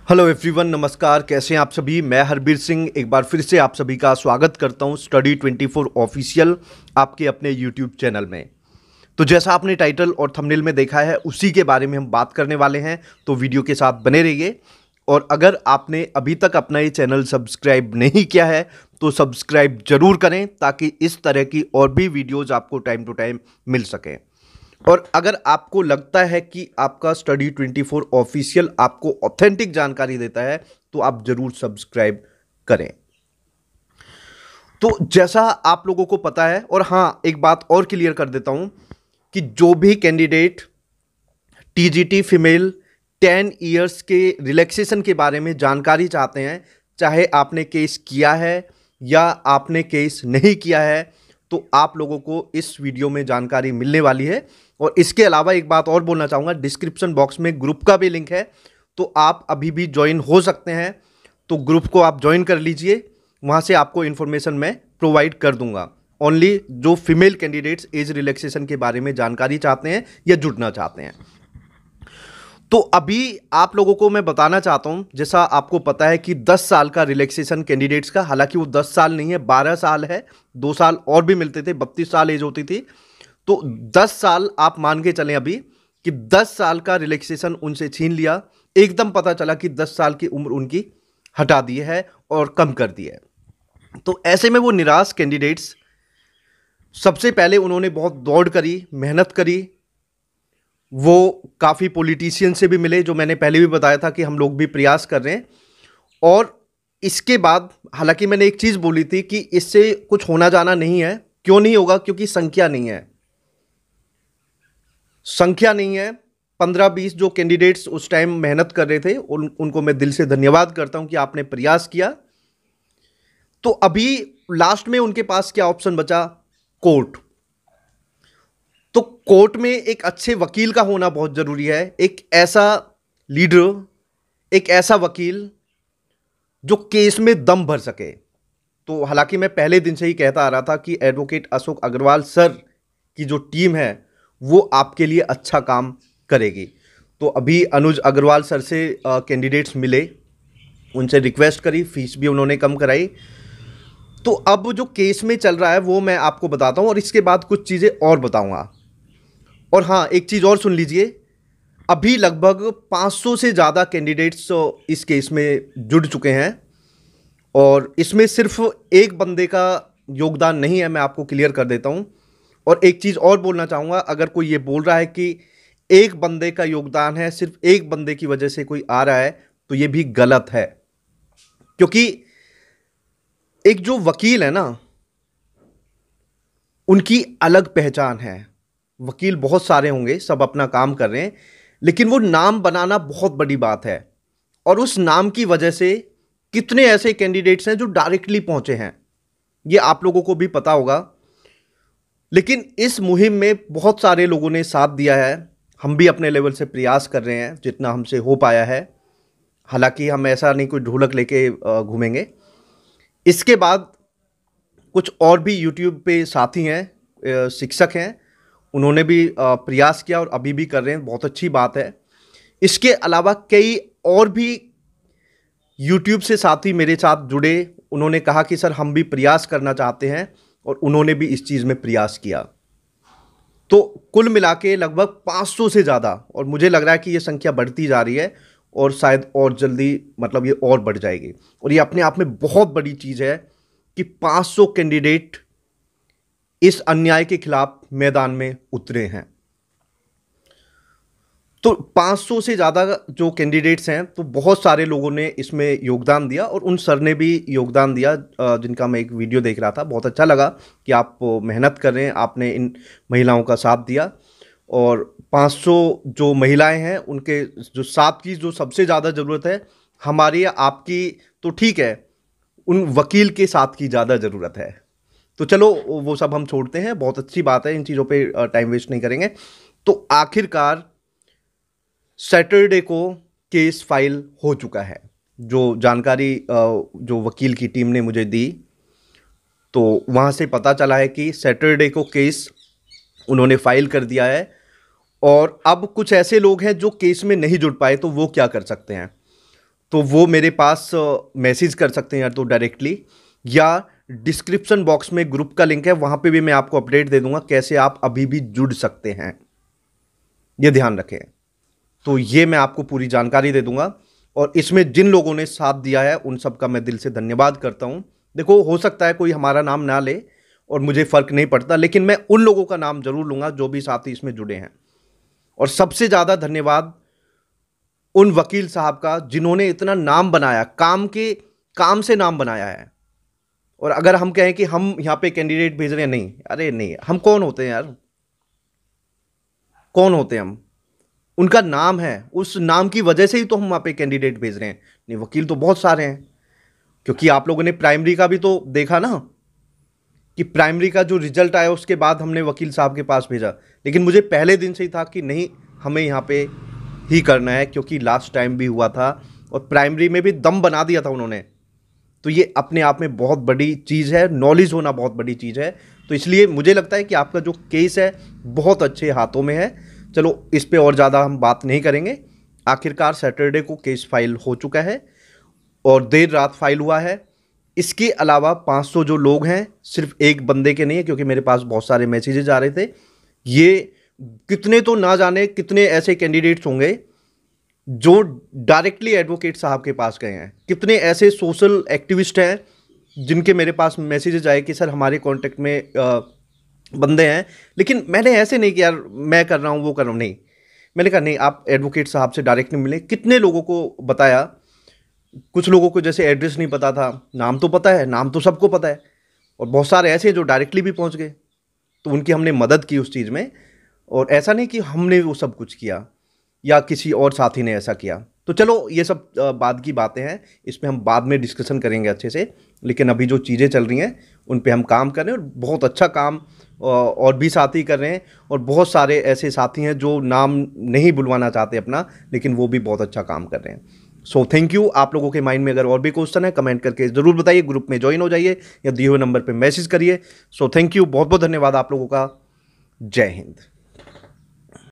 Hello everyone, नमस्कार। कैसे हैं आप सभी। मैं हरबीर सिंह एक बार फिर से आप सभी का स्वागत करता हूं स्टडी 24 ऑफिशियल आपके अपने यूट्यूब चैनल में। तो जैसा आपने टाइटल और थंबनेल में देखा है उसी के बारे में हम बात करने वाले हैं, तो वीडियो के साथ बने रहिए। और अगर आपने अभी तक अपना ये चैनल सब्सक्राइब नहीं किया है तो सब्सक्राइब जरूर करें ताकि इस तरह की और भी वीडियोज़ आपको टाइम टू टाइम मिल सकें। और अगर आपको लगता है कि आपका स्टडी 24 ऑफिशियल आपको ऑथेंटिक जानकारी देता है तो आप जरूर सब्सक्राइब करें। तो जैसा आप लोगों को पता है, और हाँ एक बात और क्लियर कर देता हूं कि जो भी कैंडिडेट टीजीटी फीमेल 10 इयर्स के रिलैक्सेशन के बारे में जानकारी चाहते हैं, चाहे आपने केस किया है या आपने केस नहीं किया है, तो आप लोगों को इस वीडियो में जानकारी मिलने वाली है। और इसके अलावा एक बात और बोलना चाहूँगा, डिस्क्रिप्शन बॉक्स में ग्रुप का भी लिंक है, तो आप अभी भी ज्वाइन हो सकते हैं। तो ग्रुप को आप ज्वाइन कर लीजिए, वहाँ से आपको इन्फॉर्मेशन मैं प्रोवाइड कर दूंगा। ओनली जो फीमेल कैंडिडेट्स एज रिलैक्सेशन के बारे में जानकारी चाहते हैं या जुड़ना चाहते हैं। तो अभी आप लोगों को मैं बताना चाहता हूं, जैसा आपको पता है कि 10 साल का रिलैक्सेशन कैंडिडेट्स का, हालांकि वो 10 साल नहीं है 12 साल है, 2 साल और भी मिलते थे, 32 साल एज होती थी। तो 10 साल आप मान के चलें अभी कि 10 साल का रिलैक्सेशन उनसे छीन लिया। एकदम पता चला कि 10 साल की उम्र उनकी हटा दी है और कम कर दी है। तो ऐसे में वो निराश कैंडिडेट्स, सबसे पहले उन्होंने बहुत दौड़ करी, मेहनत करी। वो काफ़ी पॉलिटिशियन से भी मिले, जो मैंने पहले भी बताया था कि हम लोग भी प्रयास कर रहे हैं। और इसके बाद हालांकि मैंने एक चीज़ बोली थी कि इससे कुछ होना जाना नहीं है। क्यों नहीं होगा? क्योंकि संख्या नहीं है, संख्या नहीं है। 15-20 जो कैंडिडेट्स उस टाइम मेहनत कर रहे थे उनको मैं दिल से धन्यवाद करता हूं कि आपने प्रयास किया। तो अभी लास्ट में उनके पास क्या ऑप्शन बचा? कोर्ट। तो कोर्ट में एक अच्छे वकील का होना बहुत जरूरी है, एक ऐसा लीडर, एक ऐसा वकील जो केस में दम भर सके। तो हालांकि मैं पहले दिन से ही कहता आ रहा था कि एडवोकेट अशोक अग्रवाल सर की जो टीम है वो आपके लिए अच्छा काम करेगी। तो अभी अनुज अग्रवाल सर से कैंडिडेट्स मिले, उनसे रिक्वेस्ट करी, फीस भी उन्होंने कम कराई। तो अब जो केस में चल रहा है वो मैं आपको बताता हूँ और इसके बाद कुछ चीज़ें और बताऊँगा। और हाँ एक चीज़ और सुन लीजिए, अभी लगभग 500 से ज़्यादा कैंडिडेट्स इस केस में जुड़ चुके हैं और इसमें सिर्फ एक बंदे का योगदान नहीं है, मैं आपको क्लियर कर देता हूँ। और एक चीज़ और बोलना चाहूँगा, अगर कोई ये बोल रहा है कि एक बंदे का योगदान है, सिर्फ एक बंदे की वजह से कोई आ रहा है, तो ये भी गलत है। क्योंकि एक जो वकील है ना, उनकी अलग पहचान है। वकील बहुत सारे होंगे, सब अपना काम कर रहे हैं, लेकिन वो नाम बनाना बहुत बड़ी बात है। और उस नाम की वजह से कितने ऐसे कैंडिडेट्स हैं जो डायरेक्टली पहुंचे हैं, ये आप लोगों को भी पता होगा। लेकिन इस मुहिम में बहुत सारे लोगों ने साथ दिया है। हम भी अपने लेवल से प्रयास कर रहे हैं जितना हमसे हो पाया है। हालांकि हम ऐसा नहीं कोई ढोलक लेके घूमेंगे। इसके बाद कुछ और भी यूट्यूब पे साथी हैं, शिक्षक हैं, उन्होंने भी प्रयास किया और अभी भी कर रहे हैं, बहुत अच्छी बात है। इसके अलावा कई और भी यूट्यूब से साथी मेरे साथ जुड़े, उन्होंने कहा कि सर हम भी प्रयास करना चाहते हैं, और उन्होंने भी इस चीज़ में प्रयास किया। तो कुल मिला के लगभग 500 से ज़्यादा, और मुझे लग रहा है कि ये संख्या बढ़ती जा रही है और शायद और जल्दी मतलब ये और बढ़ जाएगी। और ये अपने आप में बहुत बड़ी चीज़ है कि 500 कैंडिडेट इस अन्याय के खिलाफ मैदान में उतरे हैं। तो 500 से ज़्यादा जो कैंडिडेट्स हैं, तो बहुत सारे लोगों ने इसमें योगदान दिया और उन सर ने भी योगदान दिया, जिनका मैं एक वीडियो देख रहा था। बहुत अच्छा लगा कि आप मेहनत कर रहे हैं, आपने इन महिलाओं का साथ दिया। और 500 जो महिलाएं हैं उनके जो साथ की जो सबसे ज़्यादा ज़रूरत है, हमारी या आपकी तो ठीक है, उन वकील के साथ की ज़्यादा ज़रूरत है। तो चलो वो सब हम छोड़ते हैं, बहुत अच्छी बात है, इन चीज़ों पे टाइम वेस्ट नहीं करेंगे। तो आखिरकार सैटरडे को केस फाइल हो चुका है। जो जानकारी जो वकील की टीम ने मुझे दी, तो वहाँ से पता चला है कि सैटरडे को केस उन्होंने फाइल कर दिया है। और अब कुछ ऐसे लोग हैं जो केस में नहीं जुड़ पाए, तो वो क्या कर सकते हैं? तो वो मेरे पास मैसेज कर सकते हैं या तो डायरेक्टली, या डिस्क्रिप्शन बॉक्स में ग्रुप का लिंक है, वहाँ पे भी मैं आपको अपडेट दे दूंगा कैसे आप अभी भी जुड़ सकते हैं, ये ध्यान रखें। तो ये मैं आपको पूरी जानकारी दे दूंगा, और इसमें जिन लोगों ने साथ दिया है उन सब का मैं दिल से धन्यवाद करता हूं। देखो, हो सकता है कोई हमारा नाम ना ले और मुझे फ़र्क नहीं पड़ता, लेकिन मैं उन लोगों का नाम जरूर लूंगा जो भी साथी इसमें जुड़े हैं। और सबसे ज़्यादा धन्यवाद उन वकील साहब का जिन्होंने इतना नाम बनाया, काम से नाम बनाया है। और अगर हम कहें कि हम यहाँ पे कैंडिडेट भेज रहे हैं, नहीं, अरे नहीं, हम कौन होते हैं यार, कौन होते हैं हम? उनका नाम है, उस नाम की वजह से ही तो हम वहाँ पे कैंडिडेट भेज रहे हैं। नहीं, वकील तो बहुत सारे हैं, क्योंकि आप लोगों ने प्राइमरी का भी तो देखा ना, कि प्राइमरी का जो रिजल्ट आया उसके बाद हमने वकील साहब के पास भेजा। लेकिन मुझे पहले दिन से ही था कि नहीं, हमें यहाँ पे ही करना है, क्योंकि लास्ट टाइम भी हुआ था और प्राइमरी में भी दम बना दिया था उन्होंने। तो ये अपने आप में बहुत बड़ी चीज़ है, नॉलेज होना बहुत बड़ी चीज़ है। तो इसलिए मुझे लगता है कि आपका जो केस है बहुत अच्छे हाथों में है। चलो, इस पे और ज़्यादा हम बात नहीं करेंगे। आखिरकार सैटरडे को केस फाइल हो चुका है और देर रात फाइल हुआ है। इसके अलावा 500 जो लोग हैं, सिर्फ एक बंदे के नहीं है, क्योंकि मेरे पास बहुत सारे मैसेजेज आ रहे थे। ये कितने तो ना जाने कितने ऐसे कैंडिडेट्स होंगे जो डायरेक्टली एडवोकेट साहब के पास गए हैं, कितने ऐसे सोशल एक्टिविस्ट हैं जिनके मेरे पास मैसेजेज आए कि सर हमारे कांटेक्ट में बंदे हैं। लेकिन मैंने ऐसे नहीं कि यार मैं कर रहा हूँ, वो कर रहा हूँ, नहीं। मैंने कहा नहीं, आप एडवोकेट साहब से डायरेक्ट नहीं मिले। कितने लोगों को बताया, कुछ लोगों को जैसे एड्रेस नहीं पता था, नाम तो पता है, नाम तो सबको पता है, और बहुत सारे ऐसे जो डायरेक्टली भी पहुँच गए, तो उनकी हमने मदद की उस चीज़ में। और ऐसा नहीं कि हमने वो सब कुछ किया या किसी और साथी ने ऐसा किया। तो चलो, ये सब बाद की बातें हैं, इसमें हम बाद में डिस्कशन करेंगे अच्छे से। लेकिन अभी जो चीज़ें चल रही हैं उन पे हम काम कर रहे हैं, और बहुत अच्छा काम और भी साथी कर रहे हैं। और बहुत सारे ऐसे साथी हैं जो नाम नहीं बुलवाना चाहते अपना, लेकिन वो भी बहुत अच्छा काम कर रहे हैं। So thank you. आप लोगों के माइंड में अगर और भी क्वेश्चन है, कमेंट करके ज़रूर बताइए, ग्रुप में ज्वाइन हो जाइए या दिए हुए नंबर पर मैसेज करिए। सो थैंक यू, बहुत बहुत धन्यवाद आप लोगों का। जय हिंद।